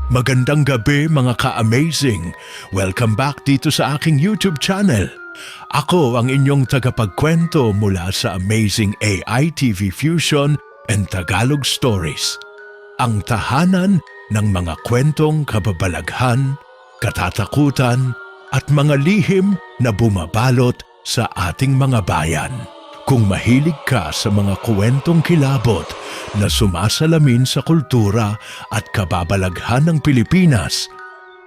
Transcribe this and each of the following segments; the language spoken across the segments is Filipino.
Magandang gabi mga ka-amazing! Welcome back dito sa aking YouTube channel. Ako ang inyong tagapagkwento mula sa Amazing AI TV Fusion and Tagalog Stories. Ang tahanan ng mga kwentong kababalaghan, katatakutan at mga lihim na bumabalot sa ating mga bayan. Kung mahilig ka sa mga kwentong kilabot na sumasalamin sa kultura at kababalaghan ng Pilipinas,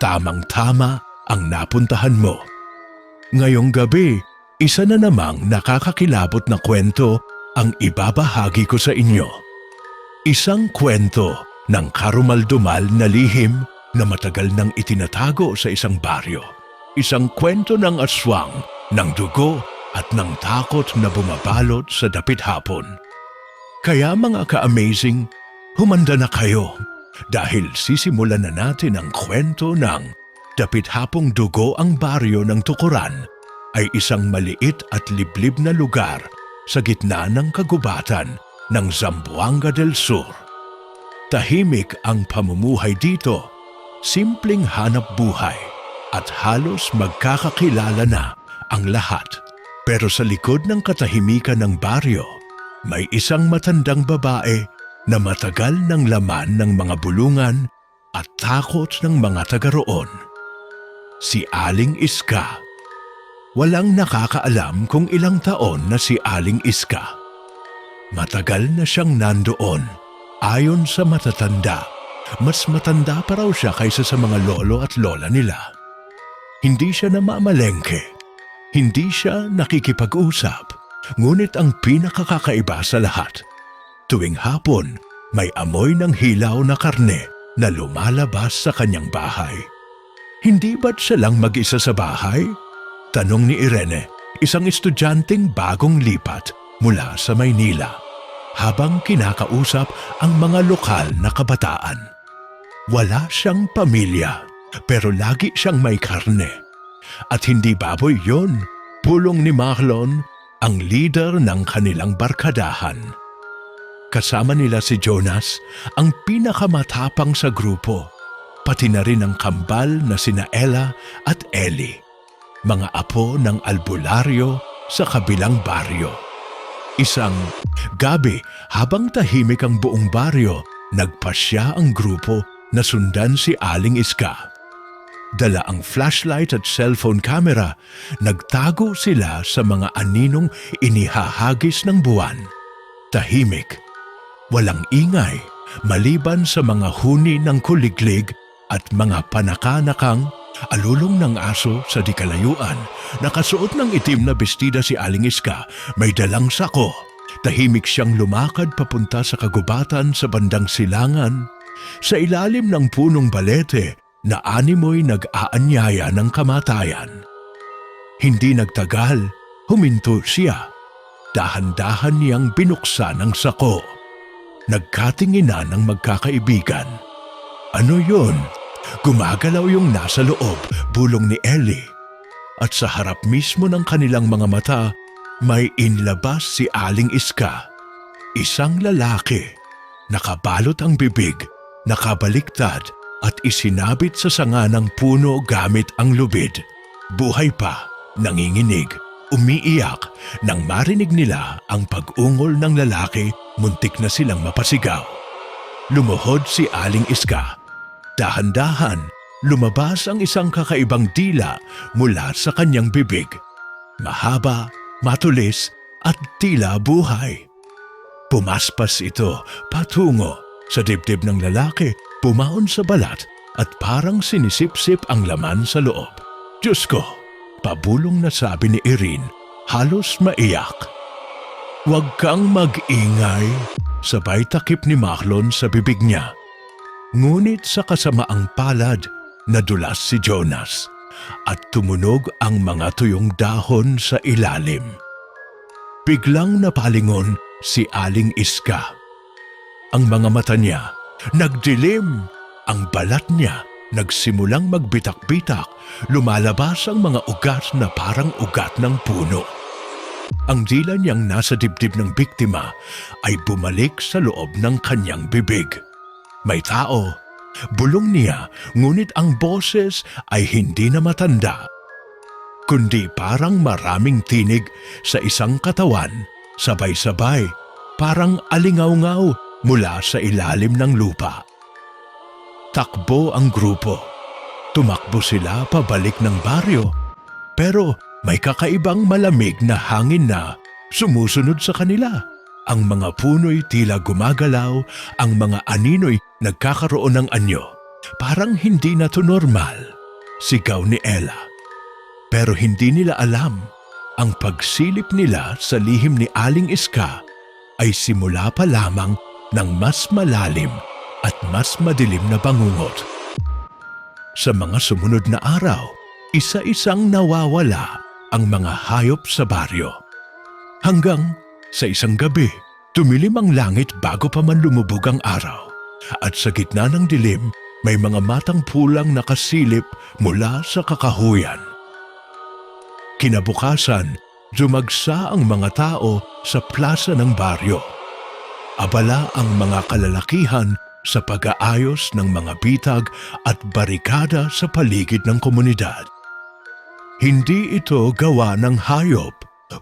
tamang-tama ang napuntahan mo. Ngayong gabi, isa na namang nakakakilabot na kwento ang ibabahagi ko sa inyo. Isang kwento ng karumaldumal na lihim na matagal nang itinatago sa isang baryo. Isang kwento ng aswang, ng dugo at ng takot na bumabalot sa dapit hapon. Kaya mga ka-amazing, humanda na kayo dahil sisimulan na natin ang kwento ng Dapit Hapong Dugo. Ang baryo ng Tukuran ay isang maliit at liblib na lugar sa gitna ng kagubatan ng Zamboanga del Sur. Tahimik ang pamumuhay dito, simpleng hanap buhay at halos magkakakilala na ang lahat. Pero sa likod ng katahimikan ng baryo, may isang matandang babae na matagal ng laman ng mga bulungan at takot ng mga taga roon. Si Aling Iska. Walang nakakaalam kung ilang taon na si Aling Iska. Matagal na siyang nandoon. Ayon sa matatanda, mas matanda pa raw siya kaysa sa mga lolo at lola nila. Hindi siya namamalengke. Hindi siya nakikipag-usap, ngunit ang pinakakakaiba sa lahat, tuwing hapon may amoy ng hilaw na karne na lumalabas sa kanyang bahay. Hindi ba't siya lang mag-isa sa bahay? Tanong ni Irene, isang estudyanteng bagong lipat mula sa Maynila, habang kinakausap ang mga lokal na kabataan. Wala siyang pamilya, pero lagi siyang may karne. At hindi baboy yon, pulong ni Marlon, ang leader ng kanilang barkadahan. Kasama nila si Jonas, ang pinakamatapang sa grupo, pati na rin ang kambal na sina Ella at Ellie, mga apo ng albularyo sa kabilang baryo. Isang gabi, habang tahimik ang buong baryo, nagpasya ang grupo na sundan si Aling Iska. Dala ang flashlight at cellphone camera, nagtago sila sa mga aninong inihahagis ng buwan. Tahimik, walang ingay, maliban sa mga huni ng kuliglig at mga panakanakang alulong ng aso sa di kalayuan. Nakasuot ng itim na bestida si Aling Iska, may dalang sako. Tahimik siyang lumakad papunta sa kagubatan sa bandang silangan. Sa ilalim ng punong balete, na animoy nag-aanyaya ng kamatayan. Hindi nagtagal, huminto siya. Dahan-dahan niyang binuksan ang sako. Nagkatinginan ng magkakaibigan. Ano yun? Gumagalaw yung nasa loob, bulong ni Ellie. At sa harap mismo ng kanilang mga mata, may inlabas si Aling Iska. Isang lalaki. Nakabalot ang bibig, nakabaliktad, at isinabit sa sanga ng puno gamit ang lubid. Buhay pa, nanginginig, umiiyak. Nang marinig nila ang pag-ungol ng lalaki, muntik na silang mapasigaw. Lumuhod si Aling Iska. Dahan-dahan, lumabas ang isang kakaibang dila mula sa kanyang bibig. Mahaba, matulis, at tila buhay. Pumaspas ito patungo sa dibdib ng lalaki, pumaon sa balat at parang sinisip-sip ang laman sa loob. Diyos ko, pabulong na sabi ni Irene, halos maiyak. Huwag kang mag-ingay, sabay takip ni Marlon sa bibig niya. Ngunit sa kasamaang palad, nadulas si Jonas at tumunog ang mga tuyong dahon sa ilalim. Biglang napalingon si Aling Iska. Ang mga mata niya nagdilim, ang balat niya nagsimulang magbitak-bitak, lumalabas ang mga ugat na parang ugat ng puno. Ang dila niyang nasa dibdib ng biktima ay bumalik sa loob ng kanyang bibig. May tao, Bulong niya, ngunit ang boses ay hindi na matanda, kundi parang maraming tinig sa isang katawan, sabay-sabay, parang alingaw-ngaw mula sa ilalim ng lupa. Takbo ang grupo. Tumakbo sila pabalik ng baryo, pero may kakaibang malamig na hangin na sumusunod sa kanila. Ang mga puno'y tila gumagalaw, ang mga anino'y nagkakaroon ng anyo. Parang hindi na to normal, sigaw ni Ella. Pero hindi nila alam, ang pagsilip nila sa lihim ni Aling Iska ay simula pa lamang ng mas malalim at mas madilim na bangungot. Sa mga sumunod na araw, isa-isang nawawala ang mga hayop sa baryo. Hanggang sa isang gabi, tumilim ang langit bago pa man lumubog ang araw. At sa gitna ng dilim, may mga matang pulang nakasilip mula sa kakahuyan. Kinabukasan, dumagsa ang mga tao sa plaza ng baryo. Abala ang mga kalalakihan sa pag-aayos ng mga bitag at barikada sa paligid ng komunidad. Hindi ito gawa ng hayop.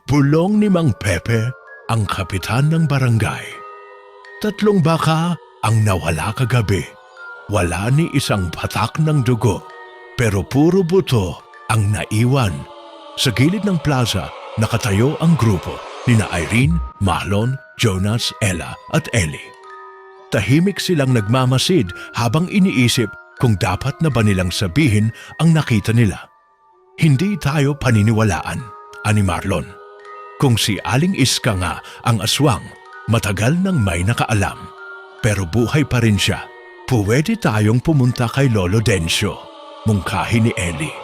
Bulong ni Mang Pepe, ang kapitan ng barangay. 3 baka ang nawala kagabi. Wala ni isang patak ng dugo, pero puro buto ang naiwan. Sa gilid ng plaza, nakatayo ang grupo nina Irene, Marlon, Jonas, Ella at Ellie. Tahimik silang nagmamasid habang iniisip kung dapat na ba nilang sabihin ang nakita nila. Hindi tayo paniniwalaan, ani Marlon. Kung si Aling Iska nga ang aswang, matagal nang may nakaalam. Pero buhay pa rin siya. Pwede tayong pumunta kay Lolo Dencio, mungkahi ni Ellie.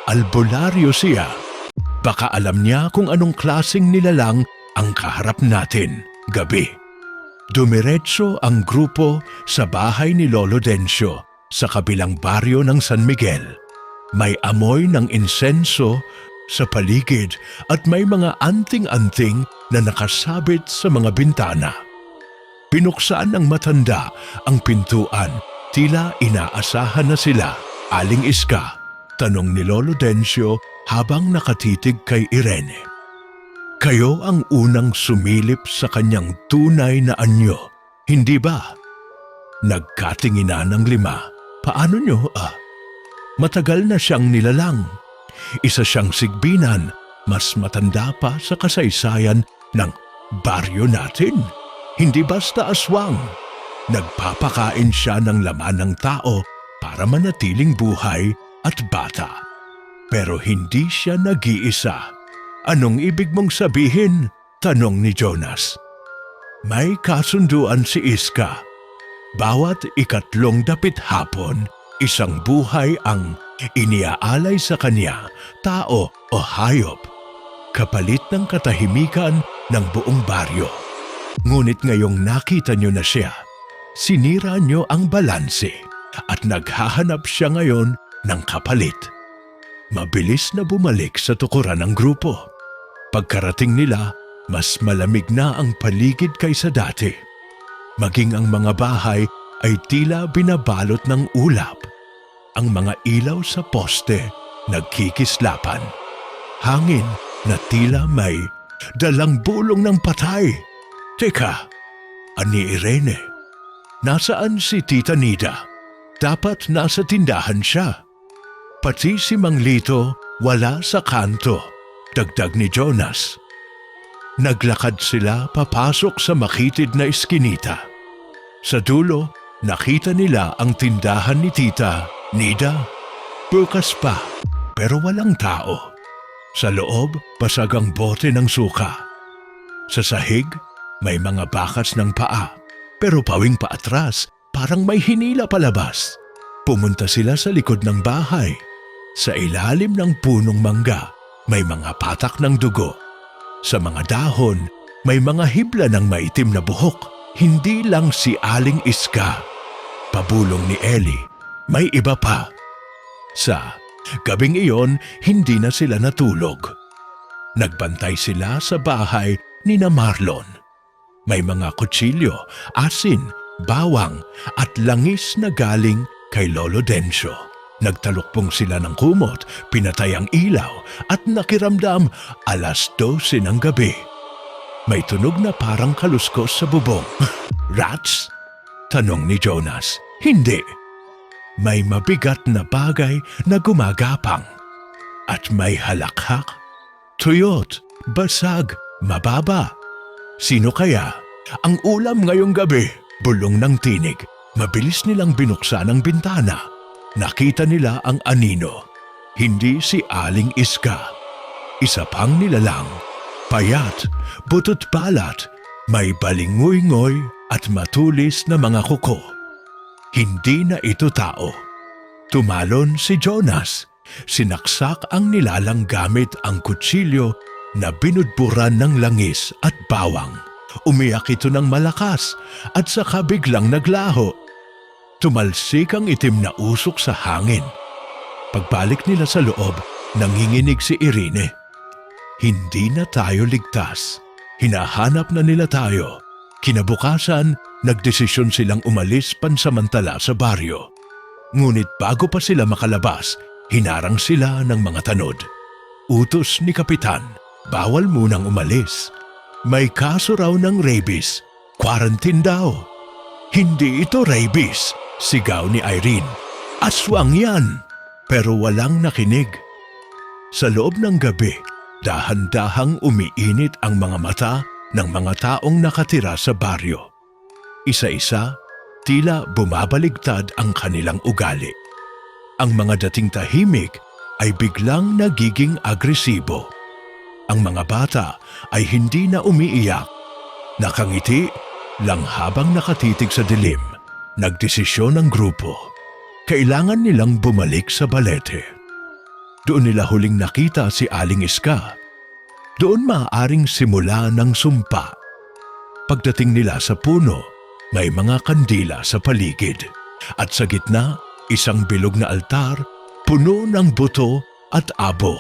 Albularyo siya. Baka alam niya kung anong klaseng nilalang ang kaharap natin, gabi. Dumiretso ang grupo sa bahay ni Lolo Dencio sa kabilang baryo ng San Miguel. May amoy ng insenso sa paligid at may mga anting-anting na nakasabit sa mga bintana. Pinuksan ng matanda ang pintuan, tila inaasahan na sila. Aling Iska, tanong ni Lolo Dencio habang nakatitig kay Irene. Kayo ang unang sumilip sa kanyang tunay na anyo, hindi ba? Nagkatinginan ng 5. Paano nyo? Matagal na siyang nilalang. Isa siyang sigbinan, mas matanda pa sa kasaysayan ng baryo natin. Hindi basta aswang. Nagpapakain siya ng laman ng tao para manatiling buhay at bata. Pero hindi siya nag-iisa. Anong ibig mong sabihin? Tanong ni Jonas. May kasunduan si Iska. Bawat 3 dapit hapon, isang buhay ang iniaalay sa kanya, tao o hayop, kapalit ng katahimikan ng buong baryo. Ngunit ngayong nakita niyo na siya, sinira niyo ang balanse at naghahanap siya ngayon ng kapalit. Mabilis na bumalik sa tukuran ng grupo. Pagkarating nila, mas malamig na ang paligid kaysa dati. Maging ang mga bahay ay tila binabalot ng ulap. Ang mga ilaw sa poste nagkikislapan. Hangin na tila may dalang bulong ng patay. Teka, ani Irene, nasaan si Tita Nida? Dapat nasa tindahan siya. Pati si Mang Lito wala sa kanto. Dagdag ni Jonas. Naglakad sila papasok sa makitid na iskinita. Sa dulo, nakita nila ang tindahan ni Tita Nida. Bukas pa, pero walang tao. Sa loob, basag ang bote ng suka. Sa sahig, may mga bakas ng paa, pero pawing paatras, parang may hinila palabas. Pumunta sila sa likod ng bahay. Sa ilalim ng punong mangga, may mga patak ng dugo. Sa mga dahon, may mga hibla ng maitim na buhok. Hindi lang si Aling Iska. Pabulong ni Ellie, may iba pa. Sa gabing iyon, hindi na sila natulog. Nagbantay sila sa bahay ni na Marlon. May mga kutsilyo, asin, bawang at langis na galing kay Lolo Dencio. Nagtalukpong sila ng kumot, pinatay ang ilaw at nakiramdam 12:00 ng gabi. May tunog na parang kaluskos sa bubong. Rats? Tanong ni Jonas. Hindi. May mabigat na bagay na gumagapang. At may halakhak, tuyot, basag, mababa. Sino kaya? Ang ulam ngayong gabi, bulong ng tinig. Mabilis nilang binuksan ang bintana. Nakita nila ang anino. Hindi si Aling Iska. Isa pang nilalang. Payat, butot balat, may balingoy-ngoy at matulis na mga kuko. Hindi na ito tao. Tumalon si Jonas. Sinaksak ang nilalang gamit ang kutsilyo na binudburan ng langis at bawang. Umiyak ito ng malakas at saka biglang naglaho. Tumalsik ang itim na usok sa hangin. Pagbalik nila sa loob, nanginginig si Irene. Hindi na tayo ligtas. Hinahanap na nila tayo. Kinabukasan, nagdesisyon silang umalis pansamantala sa baryo. Ngunit bago pa sila makalabas, hinarang sila ng mga tanod. Utos ni Kapitan, bawal munang umalis. May kaso raw ng rabies. Quarantine daw. Hindi ito rabies, sigaw ni Irene. Aswang yan! Pero walang nakinig. Sa loob ng gabi, dahan-dahang umiinit ang mga mata ng mga taong nakatira sa baryo. Isa-isa, tila bumabaligtad ang kanilang ugali. Ang mga dating tahimik ay biglang nagiging agresibo. Ang mga bata ay hindi na umiiyak. Nakangiti lang habang nakatitig sa dilim. Nagdesisyon ng grupo. Kailangan nilang bumalik sa balete. Doon nila huling nakita si Aling Iska. Doon maaaring simula ng sumpa. Pagdating nila sa puno, may mga kandila sa paligid. At sa gitna, isang bilog na altar, puno ng buto at abo.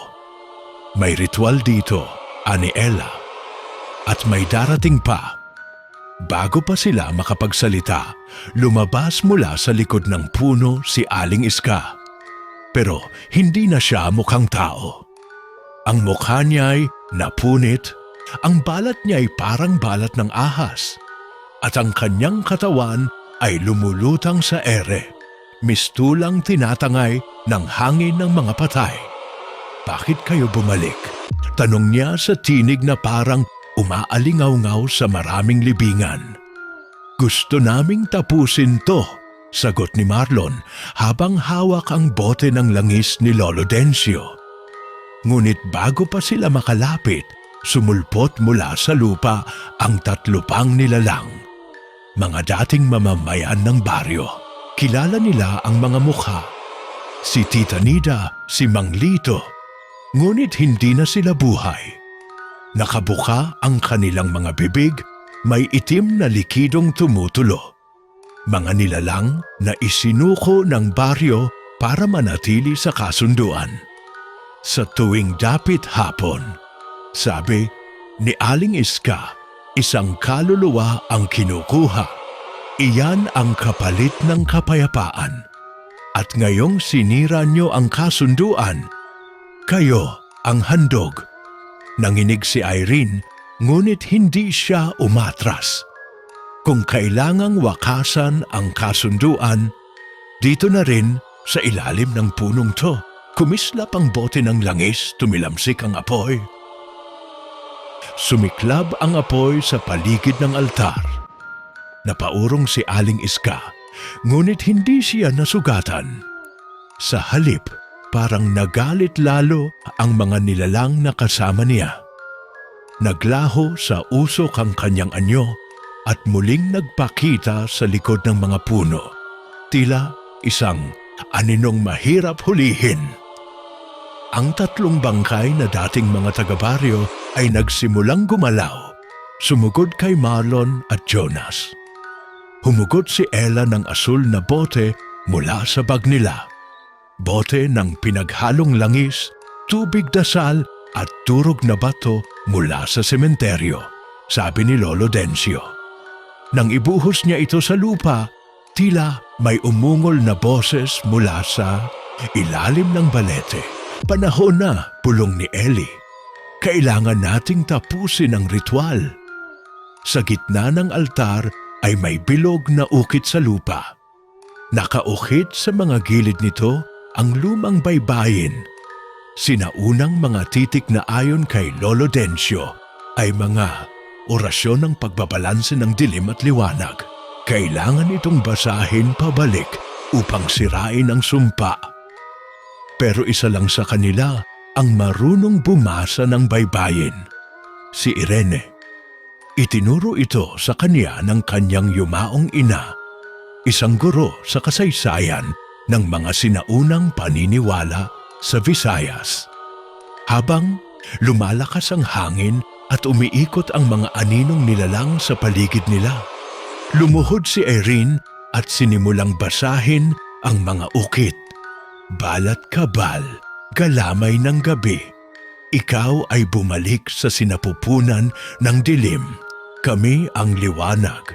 May ritual dito, ani Ella. At may darating pa. Bago pa sila makapagsalita, lumabas mula sa likod ng puno si Aling Iska. Pero hindi na siya mukhang tao. Ang mukha niya'y napunit, ang balat niya'y parang balat ng ahas, at ang kanyang katawan ay lumulutang sa ere, mistulang tinatangay ng hangin ng mga patay. Bakit kayo bumalik? Tanong niya sa tinig na parang umaalingaw-ngaw sa maraming libingan. Gusto naming tapusin to, sagot ni Marlon habang hawak ang bote ng langis ni Lolo Dencio. Ngunit bago pa sila makalapit, sumulpot mula sa lupa ang 3 pang nilalang. Mga dating mamamayan ng baryo. Kilala nila ang mga mukha. Si Tita Nida, si Mang Lito. Ngunit hindi na sila buhay. Nakabuka ang kanilang mga bibig, may itim na likidong tumutulo. Mga nilalang na isinuko ng baryo para manatili sa kasunduan. Sa tuwing dapit hapon, sabi ni Aling Iska, isang kaluluwa ang kinukuha. Iyan ang kapalit ng kapayapaan. At ngayong sinira nyo ang kasunduan, kayo ang handog. Nanginig si Irene, ngunit hindi siya umatras. Kung kailangang wakasan ang kasunduan, dito na rin sa ilalim ng punong to, kumislap ang bote ng langis, tumilamsik ang apoy. Sumiklab ang apoy sa paligid ng altar. Napaurong si Aling Iska, ngunit hindi siya nasugatan. Sa halip, parang nagalit lalo ang mga nilalang na kasama niya. Naglaho sa usok ang kanyang anyo at muling nagpakita sa likod ng mga puno. Tila isang aninong mahirap hulihin. Ang 3 bangkay na dating mga taga-baryo ay nagsimulang gumalaw. Sumugod kay Marlon at Jonas. Humugot si Ella ng asul na bote mula sa bag nila. Bote ng pinaghalong langis, tubig dasal at turog na bato mula sa sementeryo, sabi ni Lolo Dencio. Nang ibuhos niya ito sa lupa, Tila may umungol na boses mula sa ilalim ng balete. Panahon na, pulong ni Ellie. Kailangan nating tapusin ang ritual. Sa gitna ng altar ay may bilog na ukit sa lupa. Nakaukit sa mga gilid nito ang lumang baybayin. Sinaunang mga titik na ayon kay Lolo Dencio ay mga orasyon ng pagbabalanse ng dilim at liwanag. Kailangan itong basahin pabalik upang sirain ang sumpa. Pero isa lang sa kanila ang marunong bumasa ng baybayin, si Irene. Itinuro ito sa kanya ng kanyang yumaong ina, isang guro sa kasaysayan ng mga sinaunang paniniwala sa Visayas. Habang lumalakas ang hangin at umiikot ang mga aninong nilalang sa paligid nila, lumuhod si Irene at sinimulang basahin ang mga ukit. Balat kabal, galamay ng gabi. Ikaw ay bumalik sa sinapupunan ng dilim. Kami ang liwanag.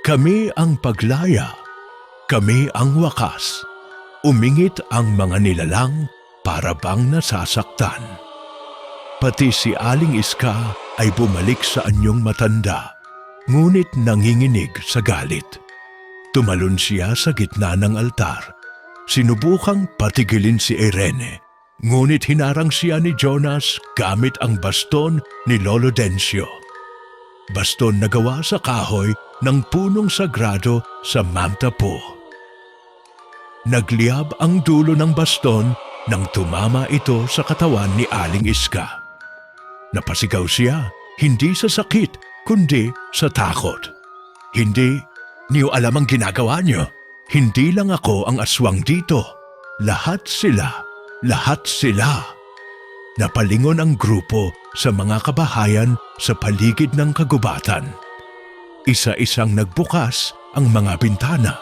Kami ang paglaya. Kami ang wakas. Umingit ang mga nilalang para bang nasasaktan. Pati si Aling Iska ay bumalik sa anyong matanda. Ngunit nanginginig sa galit. Tumalon siya sa gitna ng altar. Sinubukang patigilin si Irene, ngunit hinarang siya ni Jonas gamit ang baston ni Lolo Dencio. Baston na gawa sa kahoy ng punong sagrado sa Mantapo. Nagliyab ang dulo ng baston nang tumama ito sa katawan ni Aling Iska. Napasigaw siya, hindi sa sakit, kundi sa takot. Hindi niyo alam ang ginagawa niyo. Hindi lang ako ang aswang dito. Lahat sila. Napalingon ang grupo sa mga kabahayan sa paligid ng kagubatan. Isa-isang nagbukas ang mga bintana.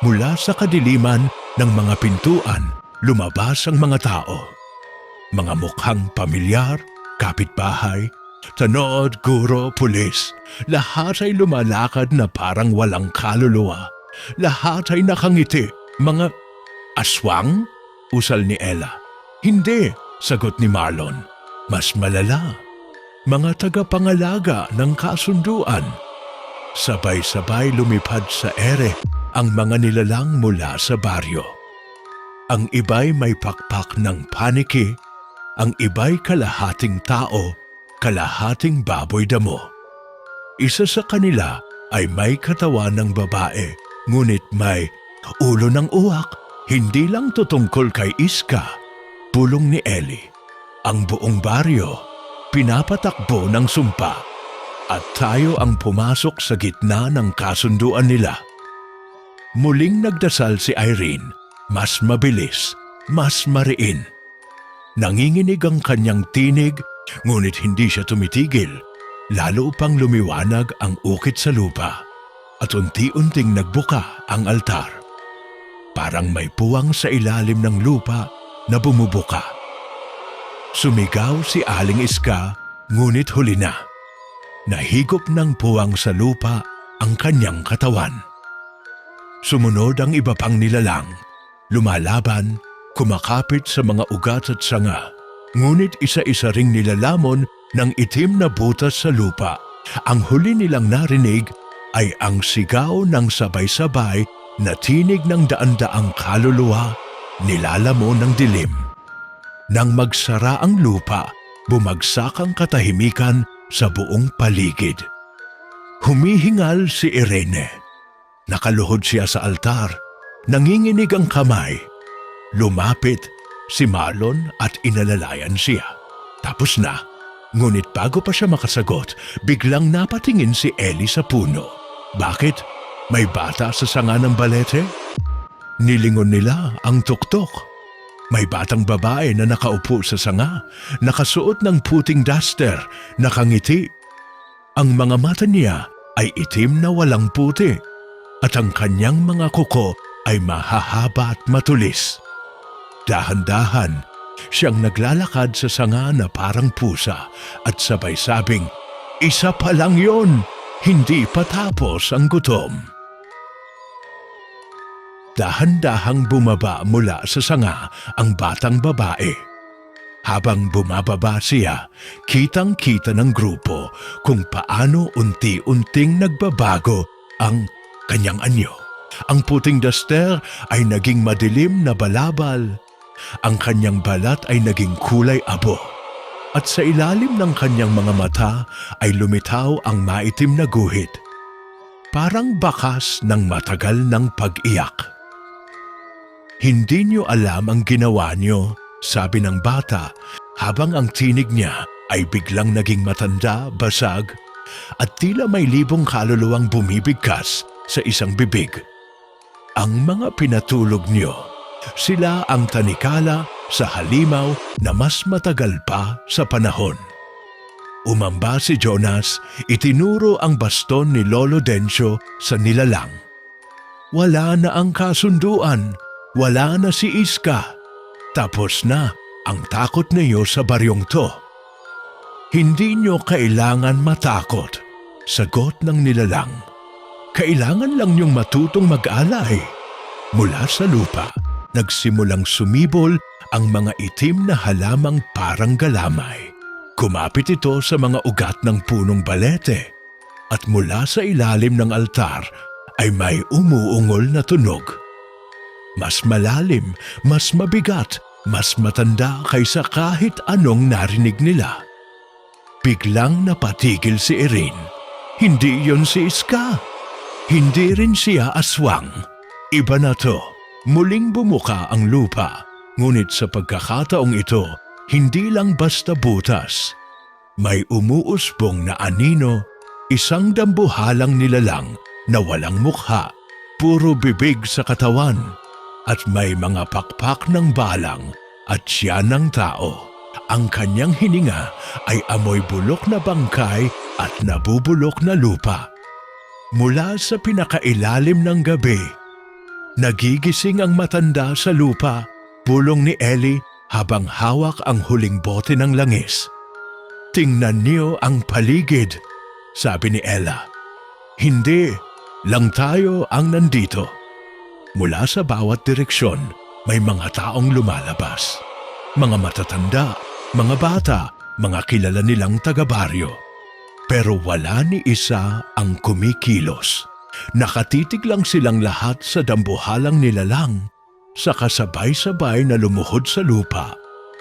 Mula sa kadiliman ng mga pintuan, lumabas ang mga tao. Mga mukhang pamilyar, kapitbahay, tanod, guro, pulis. Lahat ay lumalakad na parang walang kaluluwa. Lahat ay nakangiti. Mga aswang? Usal ni Ella. Hindi, sagot ni Marlon. Mas malala. Mga tagapangalaga ng kasunduan. Sabay-sabay lumipad sa ere ang mga nilalang mula sa baryo. Ang iba'y may pakpak ng paniki, ang iba'y kalahating tao, kalahating baboy damo. Isa sa kanila ay may katawan ng babae, ngunit may ulo ng uwak, hindi lang tutungkol kay Iska, pulong ni Ellie. Ang buong baryo, pinapatakbo ng sumpa, at tayo ang pumasok sa gitna ng kasunduan nila. Muling nagdasal si Irene, mas mabilis, mas mariin. Nanginginig ang kanyang tinig, ngunit hindi siya tumitigil. Lalo pang lumiwanag ang ukit sa lupa at unti-unting nagbuka ang altar. Parang may puwang sa ilalim ng lupa na bumubuka. Sumigaw si Aling Iska, ngunit huli na. Nahigop ng puwang sa lupa ang kanyang katawan. Sumunod ang iba pang nilalang, lumalaban, kumakapit sa mga ugat at sanga, ngunit isa-isa ring nilalamon ng itim na butas sa lupa. Ang huli nilang narinig ay ang sigaw ng sabay-sabay na tinig ng daan-daang kaluluwa, nilalamon ng dilim. Nang magsara ang lupa, bumagsak ang katahimikan sa buong paligid. Humihingal si Irene. Nakaluhod siya sa altar, nanginginig ang kamay. Lumapit si Marlon at inalalayan siya. Tapos na, ngunit bago pa siya makasagot, biglang napatingin si Ellie sa puno. Bakit? May bata sa sanga ng balete? Nilingon nila ang tuktok. May batang babae na nakaupo sa sanga, nakasuot ng puting duster, nakangiti. Ang mga mata niya ay itim na walang puti, at ang kanyang mga kuko ay mahahaba at matulis. Dahan-dahan, siyang naglalakad sa sanga na parang pusa at sabay-sabing, "Isa pa lang yon, hindi pa tapos ang gutom." dahan-dahang bumaba mula sa sanga ang batang babae. Habang bumababa siya, kitang-kita ng grupo kung paano unti-unting nagbabago ang kanyang anyo. Ang puting daster ay naging madilim na balabal. Ang kanyang balat ay naging kulay abo. At sa ilalim ng kanyang mga mata ay lumitaw ang maitim na guhit. Parang bakas ng matagal ng pag-iyak. "Hindi niyo alam ang ginawa niyo," sabi ng bata habang ang tinig niya ay biglang naging matanda, basag at tila may libong kaluluwang bumibigkas sa isang bibig. "Ang mga pinatulog niyo, sila ang tanikala sa halimaw na mas matagal pa sa panahon." Umamba si Jonas, itinuro ang baston ni Lolo Dencio sa nilalang. Wala na ang kasunduan, wala na si Iska. Tapos na ang takot niyo sa baryong to. "Hindi niyo kailangan matakot," sagot ng nilalang. "Kailangan lang niyong matutong mag-alay." Mula sa lupa, nagsimulang sumibol ang mga itim na halamang parang galamay. Kumapit ito sa mga ugat ng punong balete at mula sa ilalim ng altar ay may umuungol na tunog. Mas malalim, mas mabigat, mas matanda kaysa kahit anong narinig nila. Biglang napatigil si Erin. Hindi yon si Iska. Hindi rin siya aswang. Iba na to. Muling bumuka ang lupa. Ngunit sa pagkakataong ito, hindi lang basta butas. May umuusbong na anino, isang dambuhalang nilalang na walang mukha, puro bibig sa katawan, at may mga pakpak ng balang at siya ng tao. Ang kanyang hininga ay amoy bulok na bangkay at nabubulok na lupa. Mula sa pinakailalim ng gabi, nagigising ang matanda sa lupa, pulong ni Ellie habang hawak ang huling bote ng langis. "Tingnan niyo ang paligid," sabi ni Ella. "Hindi, lang tayo ang nandito." Mula sa bawat direksyon, may mga taong lumalabas. Mga matatanda, mga bata, mga kilala nilang taga-baryo. Pero wala ni isa ang kumikilos. Nakatitig lang silang lahat sa dambuhalang nilalang, sa kasabay-sabay na lumuhod sa lupa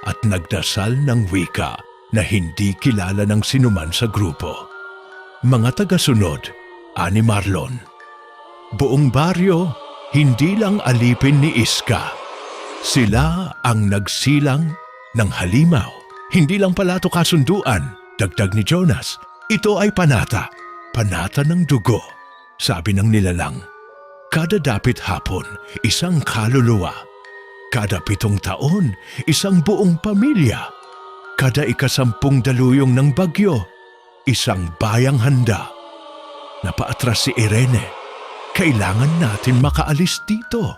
at nagdasal ng wika na hindi kilala ng sinuman sa grupo. Mga taga-sunod, ani Marlon. Buong baryo, hindi lang alipin ni Iska. Sila ang nagsilang ng halimaw. Hindi lang pala ito kasunduan, dagdag ni Jonas. Ito ay panata. Panata ng dugo, sabi ng nilalang. Kada dapit hapon, isang kaluluwa. Kada 7 taon, isang buong pamilya. Kada 10 daluyong ng bagyo, isang bayang handa. Napaatras si Irene. Kailangan natin makaalis dito.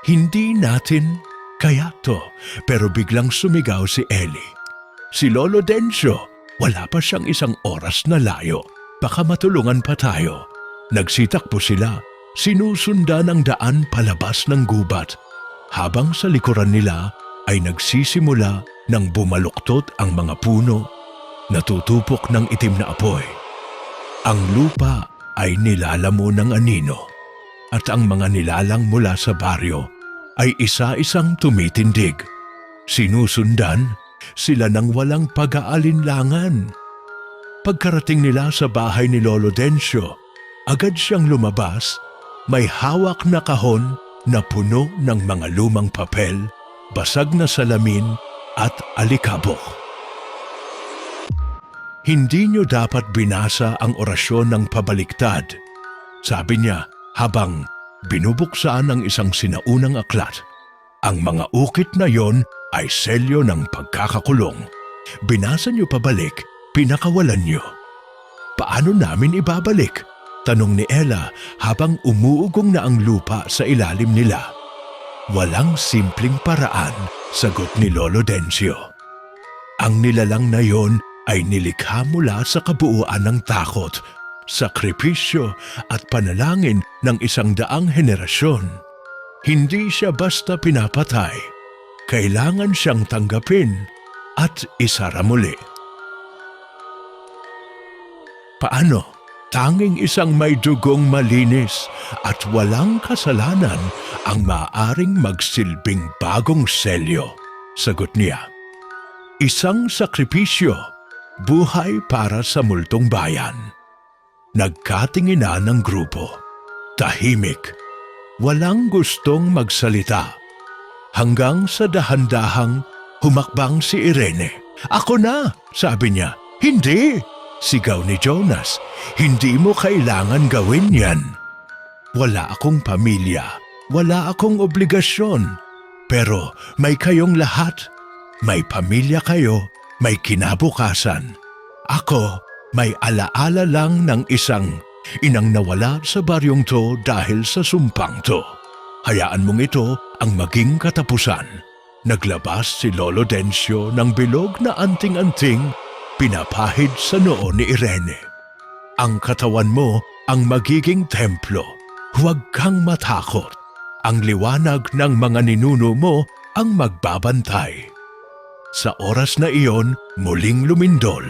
Hindi natin kaya to, pero biglang sumigaw si Ellie. Si Lolo Dencio, wala pa siyang 1 oras na layo. Baka matulungan pa tayo. Nagsitakbo sila, sinusundan ang daan palabas ng gubat. Habang sa likuran nila ay nagsisimula ng bumaluktot ang mga puno, natutupok ng itim na apoy. Ang lupa ay nilalamo ng anino at ang mga nilalang mula sa baryo ay isa-isang tumitindig. Sinusundan sila ng walang pag-aalinlangan. Pagkarating nila sa bahay ni Lolo Dencio, agad siyang lumabas, may hawak na kahon na puno ng mga lumang papel, basag na salamin at alikabok. Hindi niyo dapat binasa ang orasyon ng pabaliktad, sabi niya habang binubuksan ang isang sinaunang aklat. Ang mga ukit na yon ay selyo ng pagkakakulong. Binasa niyo pabalik, pinakawalan niyo. Paano namin ibabalik? Tanong ni Ella habang umuugong na ang lupa sa ilalim nila. Walang simpleng paraan, sagot ni Lolo Dencio. Ang nilalang na yon ay nilikha mula sa kabuuan ng takot, sakripisyo at panalangin ng 100 henerasyon. Hindi siya basta pinapatay. Kailangan siyang tanggapin at isara muli. Paano? Tanging isang may dugong malinis at walang kasalanan ang maaaring magsilbing bagong selyo, sagot niya. Isang sakripisyo, buhay para sa multong bayan. Nagkatinginan ng grupo. Tahimik. Walang gustong magsalita. Hanggang sa dahan-dahang humakbang si Irene. Ako na, sabi niya. Hindi! Sigaw ni Jonas, hindi mo kailangan gawin yan. Wala akong pamilya, wala akong obligasyon. Pero may kayong lahat. May pamilya kayo, may kinabukasan. Ako, may alaala lang ng isang inang nawala sa baryong to dahil sa sumpang to. Hayaan mong ito ang maging katapusan. Naglabas si Lolo Dencio ng bilog na anting-anting. Pinapahid sa noo ni Irene. Ang katawan mo ang magiging templo. Huwag kang matakot. Ang liwanag ng mga ninuno mo ang magbabantay. Sa oras na iyon, muling lumindol.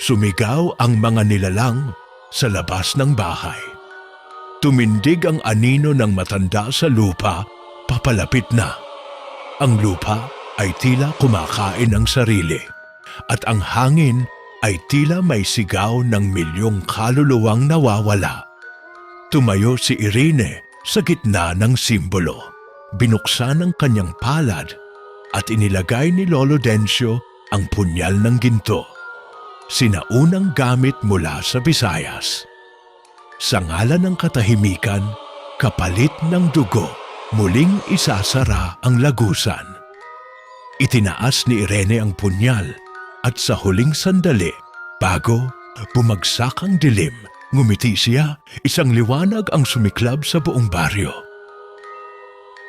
Sumigaw ang mga nilalang sa labas ng bahay. Tumindig ang anino ng matanda sa lupa, papalapit na. Ang lupa ay tila kumakain ng sarili. At ang hangin ay tila may sigaw ng milyong kaluluwang nawawala. Tumayo si Irene sa gitna ng simbolo. Binuksan ang kanyang palad at inilagay ni Lolo Dencio ang punyal ng ginto. Sinaunang gamit mula sa Visayas. Sa ngalan ng katahimikan, kapalit ng dugo, muling isasara ang lagusan. Itinaas ni Irene ang punyal. At sa huling sandali, bago bumagsak ang dilim, ngumiti siya, isang liwanag ang sumiklab sa buong baryo.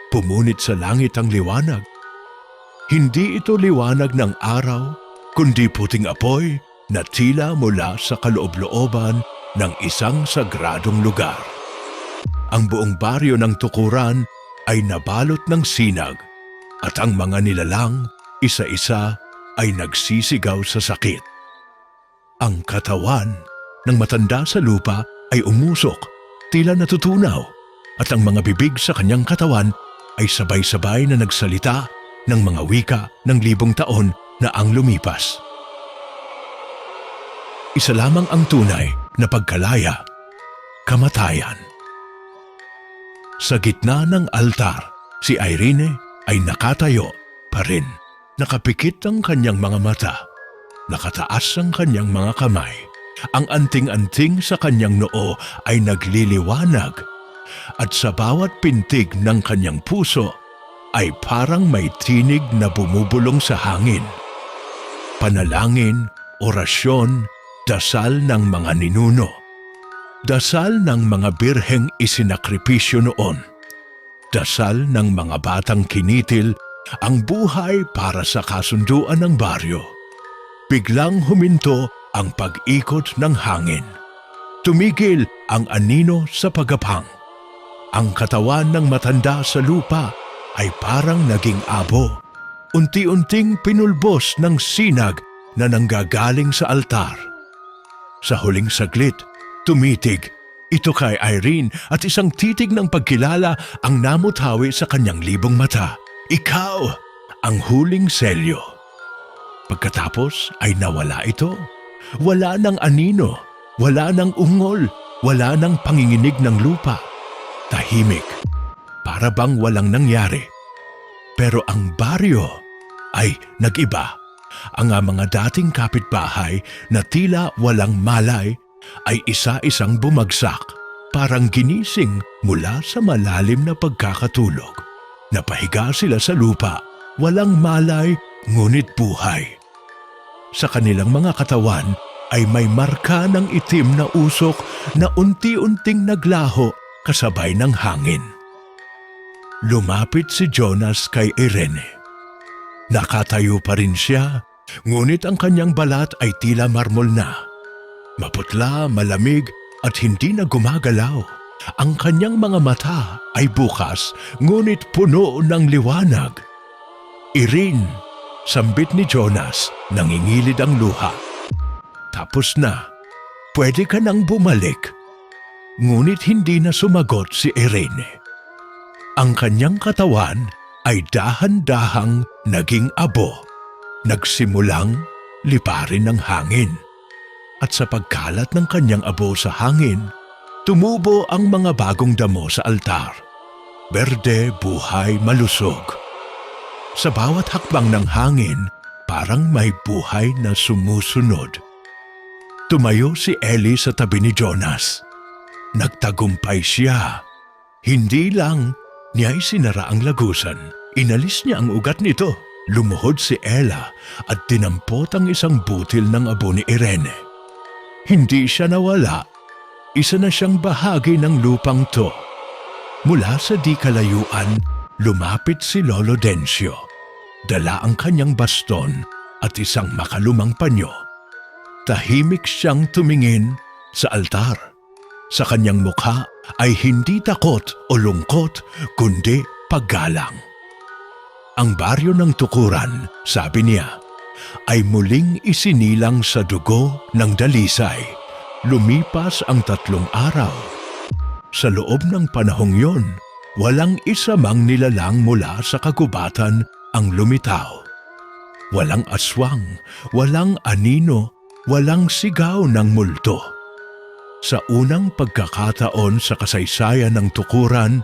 Pumunit sa langit ang liwanag. Hindi ito liwanag ng araw, kundi puting apoy na tila mula sa kaloob-looban ng isang sagradong lugar. Ang buong baryo ng Tukuran ay nabalot ng sinag at ang mga nilalang, isa-isa, ay nagsisigaw sa sakit. Ang katawan ng matanda sa lupa ay umusok, tila natutunaw, at ang mga bibig sa kanyang katawan ay sabay-sabay na nagsalita ng mga wika ng 1,000 taon na ang lumipas. Isa lamang ang tunay na pagkalaya, kamatayan. Sa gitna ng altar, si Irene ay nakatayo pa rin. Nakapikit ang kanyang mga mata. Nakataas ang kanyang mga kamay. Ang anting-anting sa kanyang noo ay nagliliwanag. At sa bawat pintig ng kanyang puso ay parang may tinig na bumubulong sa hangin. Panalangin, orasyon, dasal ng mga ninuno. Dasal ng mga birheng isinakripisyo noon. Dasal ng mga batang kinitil ang buhay para sa kasunduan ng baryo. Biglang huminto ang pag-ikot ng hangin. Tumigil ang anino sa pagapang. Ang katawan ng matanda sa lupa ay parang naging abo. Unti-unting pinulbos ng sinag na nanggagaling sa altar. Sa huling saglit, tumitig ito kay Irene at isang titig ng pagkilala ang namutawi sa kanyang libong mata. Ikaw ang huling selyo. Pagkatapos ay nawala ito. Wala ng anino, wala ng ungol, wala ng panginginig ng lupa. Tahimik, para bang walang nangyari. Pero ang baryo ay nag-iba. Ang mga dating kapitbahay na tila walang malay ay isa-isang bumagsak, parang ginising mula sa malalim na pagkakatulog. Napahiga sila sa lupa, walang malay ngunit buhay. Sa kanilang mga katawan ay may marka ng itim na usok na unti-unting naglaho kasabay ng hangin. Lumapit si Jonas kay Irene. Nakatayo pa rin siya, ngunit ang kanyang balat ay tila marmol na. Maputla, malamig at hindi na gumagalaw. Ang kanyang mga mata ay bukas, ngunit puno ng liwanag. Irene, sambit ni Jonas, nangingilid ang luha. Tapos na, pwede ka nang bumalik. Ngunit hindi na sumagot si Irene. Ang kanyang katawan ay dahan-dahang naging abo. Nagsimulang liparin ng hangin. At sa pagkalat ng kanyang abo sa hangin, tumubo ang mga bagong damo sa altar. Berde, buhay, malusog. Sa bawat hakbang ng hangin, parang may buhay na sumusunod. Tumayo si Ellie sa tabi ni Jonas. Nagtagumpay siya. Hindi lang niya isinara ang lagusan. Inalis niya ang ugat nito. Lumuhod si Ella at dinampot ang isang butil ng abo ni Irene. Hindi siya nawala. Isa na siyang bahagi ng lupang to. Mula sa di kalayuan, lumapit si Lolo Dencio. Dala ang kanyang baston at isang makalumang panyo. Tahimik siyang tumingin sa altar. Sa kanyang mukha ay hindi takot o lungkot, kundi paggalang. Ang baryo ng Tukuran, sabi niya, ay muling isinilang sa dugo ng dalisay. Lumipas ang 3 araw. Sa loob ng panahong yon, walang isa mang nilalang mula sa kagubatan ang lumitaw. Walang aswang, walang anino, walang sigaw ng multo. Sa unang pagkakataon sa kasaysayan ng Tukuran,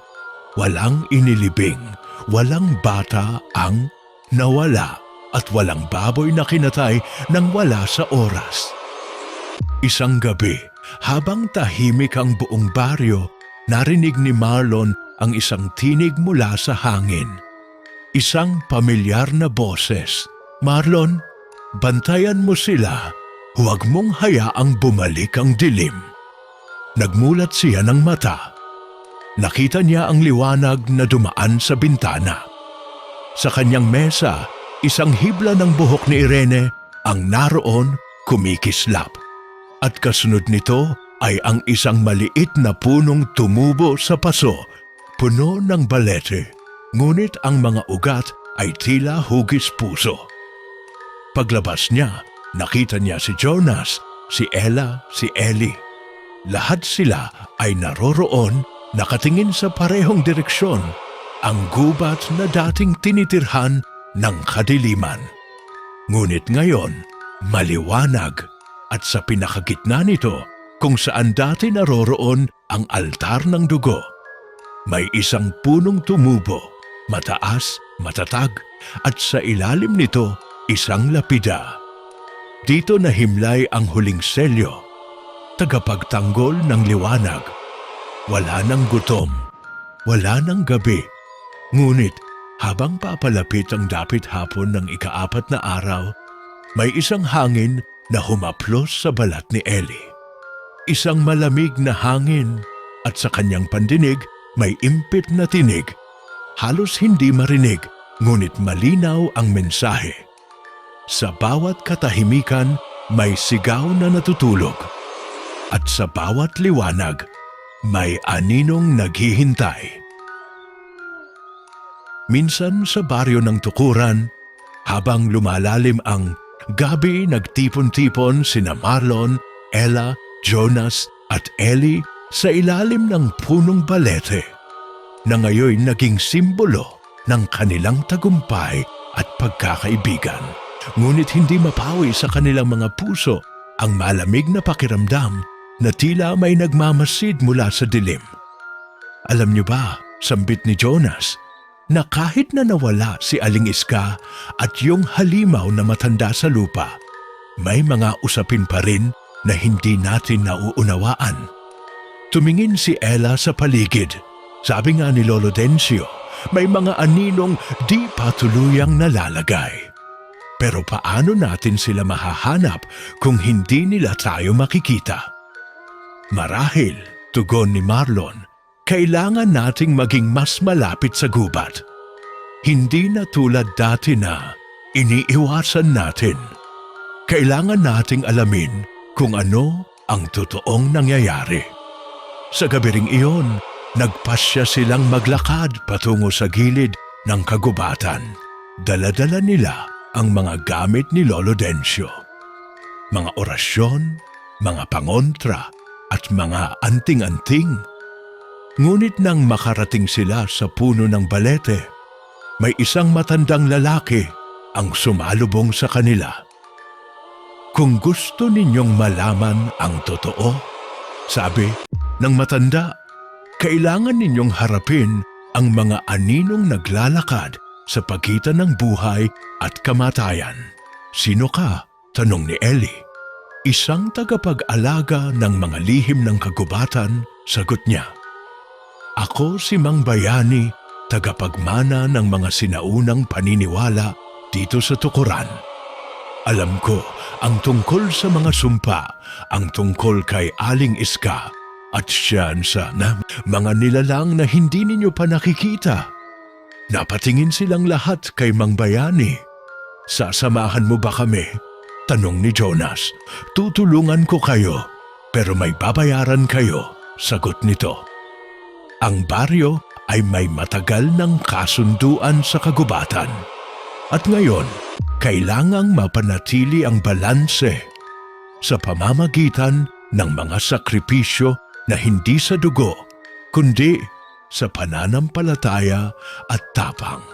walang inilibing, walang bata ang nawala at walang baboy na kinatay nang wala sa oras. Isang gabi, habang tahimik ang buong baryo, narinig ni Marlon ang isang tinig mula sa hangin. Isang pamilyar na boses. Marlon, bantayan mo sila. Huwag mong hayaang bumalik ang dilim. Nagmulat siya ng mata. Nakita niya ang liwanag na dumaan sa bintana. Sa kanyang mesa, isang hibla ng buhok ni Irene ang naroon kumikislap. At kasunod nito ay ang isang maliit na punong tumubo sa paso, puno ng balete, ngunit ang mga ugat ay tila hugis puso. Paglabas niya, nakita niya si Jonas, si Ella, si Ellie. Lahat sila ay naroroon, nakatingin sa parehong direksyon, ang gubat na dating tinitirhan ng kadiliman. Ngunit ngayon, maliwanag at sa pinakagitna nito, kung saan dati naroroon ang altar ng dugo, may isang punong tumubo, mataas, matatag, at sa ilalim nito, isang lapida. Dito nahimlay ang huling selyo, tagapagtanggol ng liwanag. Wala ng gutom, wala ng gabi. Ngunit habang papalapit ang dapit hapon ng ika-4 na araw, may isang hangin na humaplos sa balat ni Ellie. Isang malamig na hangin at sa kanyang pandinig may impit na tinig. Halos hindi marinig, ngunit malinaw ang mensahe. Sa bawat katahimikan may sigaw na natutulog. At sa bawat liwanag, may aninong naghihintay. Minsan sa baryo ng Tukuran, habang lumalalim ang gabi, nagtipon-tipon sina Marlon, Ella, Jonas at Ellie sa ilalim ng punong balete na ngayon naging simbolo ng kanilang tagumpay at pagkakaibigan. Ngunit hindi mapawi sa kanilang mga puso ang malamig na pakiramdam na tila may nagmamasid mula sa dilim. Alam niyo ba, sambit ni Jonas, na kahit na nawala si Aling Iska at yung halimaw na matanda sa lupa, may mga usapin pa rin na hindi natin nauunawaan. Tumingin si Ella sa paligid. Sabi nga ni Lolo Dencio, may mga aninong di pa tuluyang nalalagay. Pero paano natin sila mahahanap kung hindi nila tayo makikita? Marahil, tugon ni Marlon, kailangan nating maging mas malapit sa gubat. Hindi na tulad dati na iniiwasan natin. Kailangan nating alamin kung ano ang totoong nangyayari. Sa gabi ring iyon, nagpasya silang maglakad patungo sa gilid ng kagubatan. Dala-dala nila ang mga gamit ni Lolo Dencio. Mga orasyon, mga pangontra, at mga anting-anting. Ngunit nang makarating sila sa puno ng balete, may isang matandang lalaki ang sumalubong sa kanila. Kung gusto ninyong malaman ang totoo, sabi ng matanda, kailangan ninyong harapin ang mga aninong naglalakad sa pagitan ng buhay at kamatayan. Sino ka? Tanong ni Ellie. Isang tagapag-alaga ng mga lihim ng kagubatan, sagot niya. Ako si Mang Bayani, tagapagmana ng mga sinaunang paniniwala dito sa tukuran. Alam ko ang tungkol sa mga sumpa, ang tungkol kay Aling Iska, at siyan sa mga nilalang na hindi ninyo pa nakikita. Napatingin silang lahat kay Mang Bayani. Sasamahan mo ba kami? Tanong ni Jonas. Tutulungan ko kayo, pero may babayaran kayo, sagot nito. Ang baryo ay may matagal ng kasunduan sa kagubatan. At ngayon, kailangang mapanatili ang balanse sa pamamagitan ng mga sakripisyo na hindi sa dugo, kundi sa pananampalataya at tapang.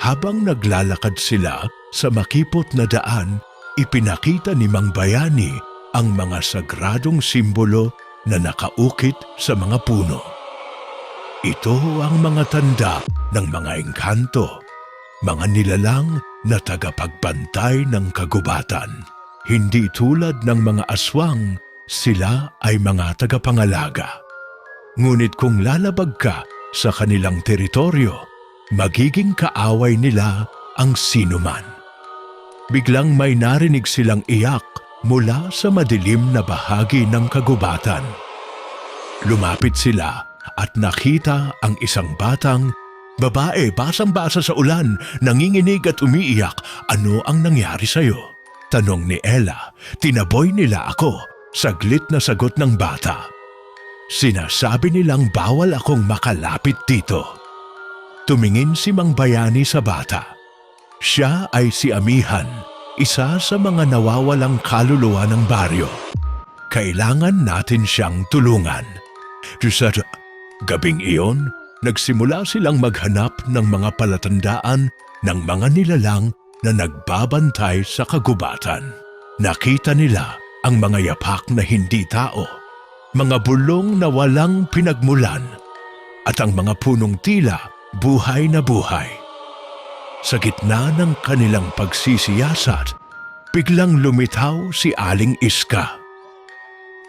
Habang naglalakad sila sa makipot na daan, ipinakita ni Mang Bayani ang mga sagradong simbolo na nakaukit sa mga puno. Ito ang mga tanda ng mga engkanto, mga nilalang na tagapagbantay ng kagubatan. Hindi tulad ng mga aswang, sila ay mga tagapangalaga. Ngunit kung lalabag ka sa kanilang teritoryo, magiging kaaway nila ang sinuman. Biglang may narinig silang iyak mula sa madilim na bahagi ng kagubatan. Lumapit sila at nakita ang isang batang babae basang-basa sa ulan, nanginginig at umiiyak. Ano ang nangyari sa'yo? Tanong ni Ella. Tinaboy nila ako, saglit na sagot ng bata. Sinasabi nilang bawal akong makalapit dito. Tumingin si Mang Bayani sa bata. Siya ay si Amihan, isa sa mga nawawalang kaluluwa ng baryo. Kailangan natin siyang tulungan. Sa gabing iyon, nagsimula silang maghanap ng mga palatandaan ng mga nilalang na nagbabantay sa kagubatan. Nakita nila ang mga yapak na hindi tao, mga bulong na walang pinagmulan, at ang mga punong tila buhay na buhay. Sa gitna ng kanilang pagsisiyasat, biglang lumitaw si Aling Iska.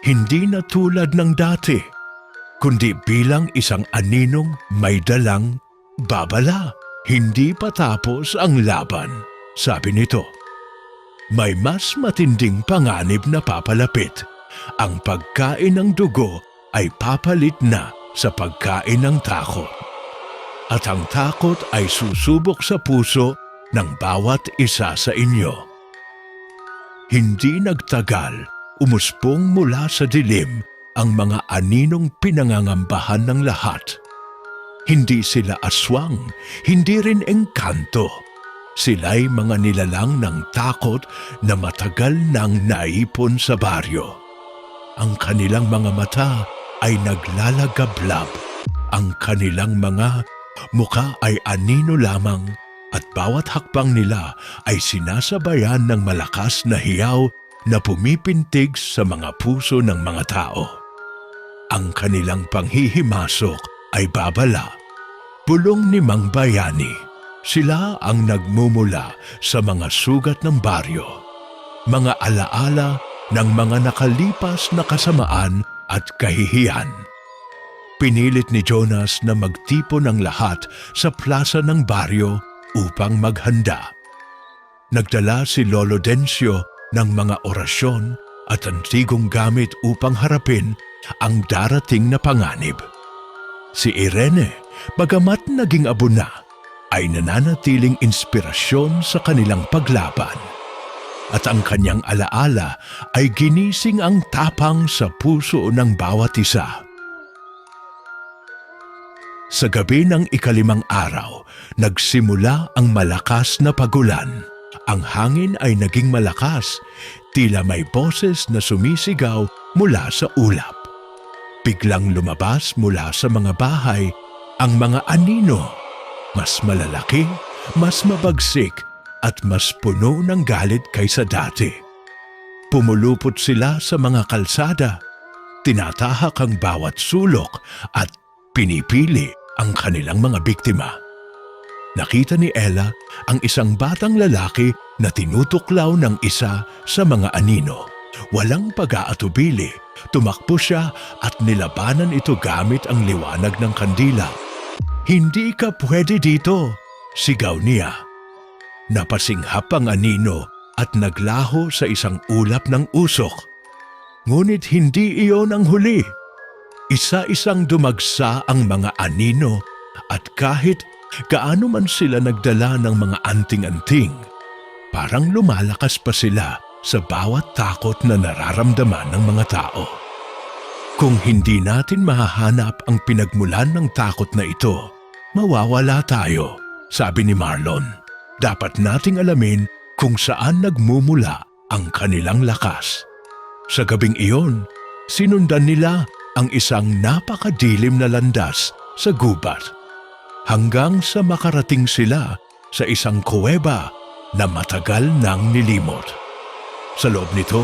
Hindi na tulad ng dati, kundi bilang isang aninong may dalang babala. Hindi pa tapos ang laban, sabi nito. May mas matinding panganib na papalapit. Ang pagkain ng dugo ay papalit na sa pagkain ng takot. At ang takot ay susubok sa puso ng bawat isa sa inyo. Hindi nagtagal, umuspong mula sa dilim ang mga aninong pinangangambahan ng lahat. Hindi sila aswang, hindi rin engkanto. Sila'y mga nilalang ng takot na matagal nang naipon sa baryo. Ang kanilang mga mata ay naglalagablab. Ang kanilang mga mukha ay anino lamang at bawat hakbang nila ay sinasabayan ng malakas na hiyaw na pumipintig sa mga puso ng mga tao. Ang kanilang panghihimasok ay babala. Bulong ni Mang Bayani. Sila ang nagmumula sa mga sugat ng baryo, mga alaala ng mga nakalipas na kasamaan at kahihiyan. Pinilit ni Jonas na magtipon ang lahat sa plaza ng baryo upang maghanda. Nagdala si Lolo Dencio ng mga orasyon at antigong gamit upang harapin ang darating na panganib. Si Irene, bagamat naging abo na, ay nananatiling inspirasyon sa kanilang paglaban. at ang kanyang alaala ay ginising ang tapang sa puso ng bawat isa. Sa gabi ng ikalimang araw, nagsimula ang malakas na pagulan. Ang hangin ay naging malakas, tila may boses na sumisigaw mula sa ulap. Biglang lumabas mula sa mga bahay ang mga anino, mas malalaki, mas mabagsik, at mas puno ng galit kaysa dati. Pumulupot sila sa mga kalsada, tinatahak ang bawat sulok at pinipili ang kanilang mga biktima. Nakita ni Ella ang isang batang lalaki na tinutuklaw ng isa sa mga anino. Walang pag-aatubili, tumakbo siya at nilabanan ito gamit ang liwanag ng kandila. "Hindi ka pwede dito!" sigaw niya. Napasinghap ang anino at naglaho sa isang ulap ng usok. Ngunit hindi iyon ang huli. Isa-isang dumagsa ang mga anino at kahit gaano man sila nagdala ng mga anting-anting, parang lumalakas pa sila sa bawat takot na nararamdaman ng mga tao. Kung hindi natin mahahanap ang pinagmulan ng takot na ito, mawawala tayo, sabi ni Marlon. Dapat nating alamin kung saan nagmumula ang kanilang lakas. Sa gabing iyon, sinundan nila ang isang napakadilim na landas sa gubat hanggang sa makarating sila sa isang kuweba na matagal nang nilimot. Sa loob nito,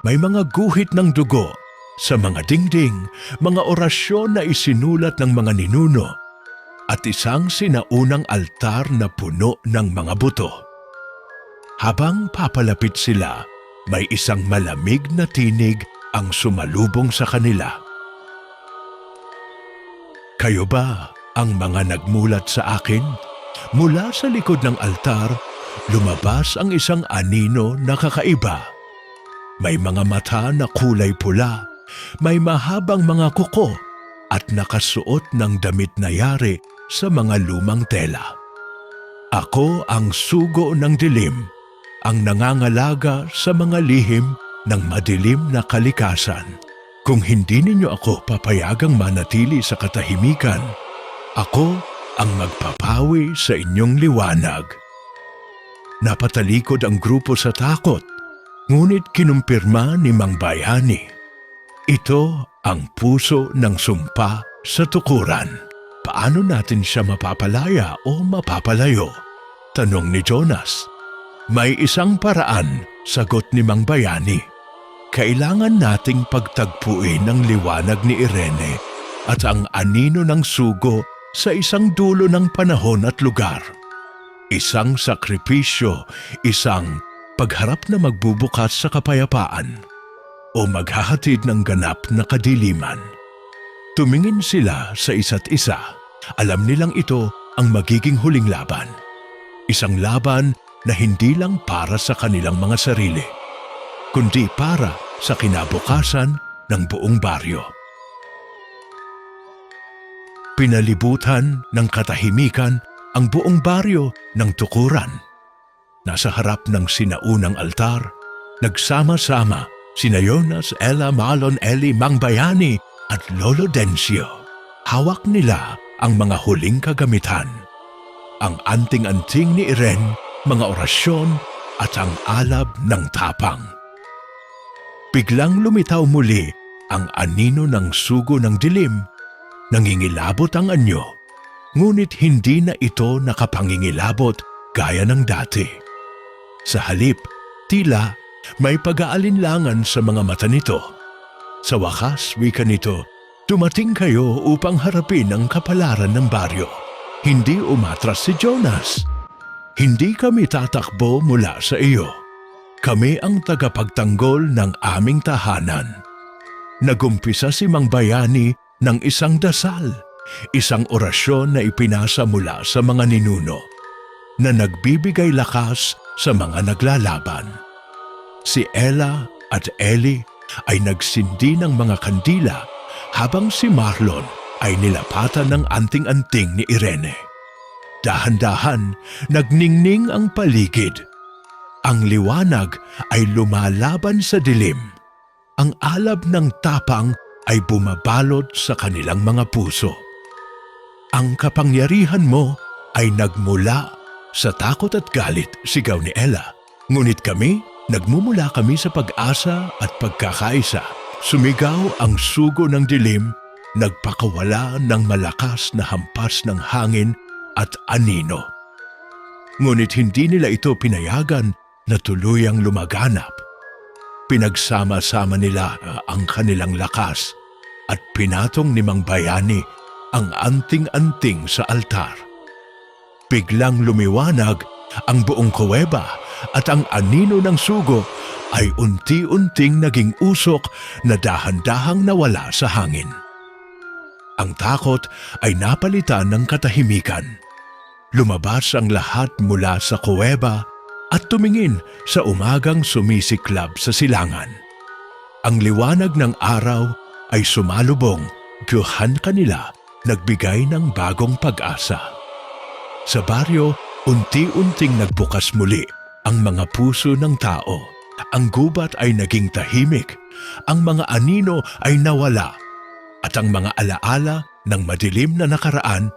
may mga guhit ng dugo sa mga dingding, mga orasyon na isinulat ng mga ninuno, at isang sinaunang altar na puno ng mga buto. Habang papalapit sila, may isang malamig na tinig ang sumalubong sa kanila. "Kayo ba ang mga nagmulat sa akin?" Mula sa likod ng altar, lumabas ang isang anino na kakaiba. May mga mata na kulay pula, may mahabang mga kuko, at nakasuot ng damit na yari sa mga lumang tela. "Ako ang sugo ng dilim, ang nangangalaga sa mga lihim ng madilim na kalikasan. Kung hindi ninyo ako papayagang manatili sa katahimikan, ako ang magpapawi sa inyong liwanag." Napatalikod ang grupo sa takot, ngunit kinumpirma ni Mang Bayani. Ito ang puso ng sumpa sa tukuran. "Paano natin siya mapapalaya o mapapalayo?" tanong ni Jonas. "May isang paraan," sagot ni Mang Bayani. "Kailangan nating pagtagpuin ang liwanag ni Irene at ang anino ng sugo sa isang dulo ng panahon at lugar. Isang sakripisyo, isang pagharap na magbubukas sa kapayapaan o maghahatid ng ganap na kadiliman." Tumingin sila sa isa't isa. Alam nilang ito ang magiging huling laban. Isang laban na hindi lang para sa kanilang mga sarili, kundi para sa kinabukasan ng buong baryo. Pinalibutan ng katahimikan ang buong baryo ng tukuran. Nasa harap ng sinaunang altar, nagsama-sama sina Jonas, Ella, Marlon, Ellie, Mang Bayani at Lolo Dencio. Hawak nila ang mga huling kagamitan. Ang anting-anting ni Irene, mga orasyon at ang alab ng tapang. Biglang lumitaw muli ang anino ng sugo ng dilim. Nangingilabot ang anyo, ngunit hindi na ito nakapangingilabot gaya ng dati. Sa halip, tila may pag-aalinlangan sa mga mata nito. Sa wakas, wika nito, "Dumating kayo upang harapin ang kapalaran ng baryo. Hindi umatras si Jonas. Hindi kami tatakbo mula sa iyo. Kami ang tagapagtanggol ng aming tahanan." Nagumpisa si Mang Bayani ng isang dasal, isang orasyon na ipinasa mula sa mga ninuno, na nagbibigay lakas sa mga naglalaban. Si Ella at Ellie ay nagsindi ng mga kandila habang si Marlon ay nilapatan ng anting-anting ni Irene. Dahan-dahan, nagningning ang paligid. Ang liwanag ay lumalaban sa dilim. Ang alab ng tapang ay bumabalot sa kanilang mga puso. Ang kapangyarihan mo ay nagmula sa takot at galit, sigaw ni Ella. Ngunit nagmumula kami sa pag-asa at pagkakaisa. Sumigaw ang sugo ng dilim, nagpakawala ng malakas na hampas ng hangin at anino. Ngunit hindi nila ito pinayagan na tuluyang lumaganap. Pinagsama-sama nila ang kanilang lakas at pinatong ni Mang Bayani ang anting-anting sa altar. Biglang lumiwanag ang buong kuweba at ang anino ng sugo ay unti-unting naging usok na dahan-dahang nawala sa hangin. Ang takot ay napalitan ng katahimikan. Lumabas ang lahat mula sa kuweba at tumingin sa umagang sumisiklab sa silangan. Ang liwanag ng araw ay sumalubong, giyuhan kanila, nagbigay ng bagong pag-asa. Sa baryo, unti-unting nagbukas muli ang mga puso ng tao. Ang gubat ay naging tahimik, ang mga anino ay nawala, at ang mga alaala ng madilim na nakaraan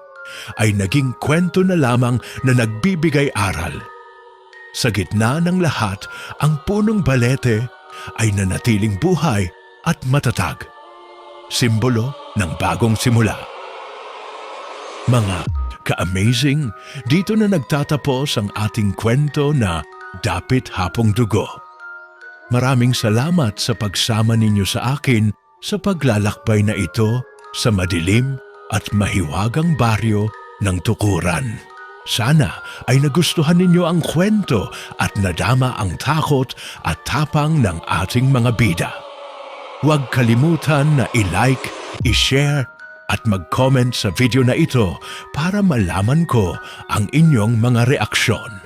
ay naging kwento na lamang na nagbibigay aral. Sa gitna ng lahat, ang punong balete ay nanatiling buhay at matatag, simbolo ng bagong simula. Mga ka-amazing, dito na nagtatapos ang ating kwento na Dapit Hapong Dugo. Maraming salamat sa pagsama ninyo sa akin sa paglalakbay na ito sa madilim at mahiwagang baryo ng Tukuran. Sana ay nagustuhan ninyo ang kwento at nadama ang takot at tapang ng ating mga bida. Huwag kalimutan na i-like, i-share at mag-comment sa video na ito para malaman ko ang inyong mga reaksyon.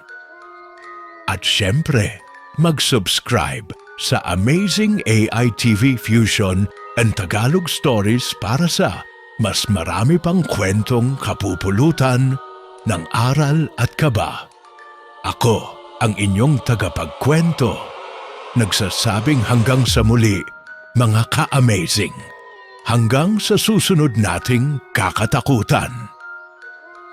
At syempre, mag-subscribe sa Amazing AI TV Fusion and Tagalog Stories para sa mas marami pang kwentong kapupulutan ng aral at kaba. Ako, ang inyong tagapagkwento, nagsasabing hanggang sa muli, mga ka-amazing. Hanggang sa susunod nating kakatakutan.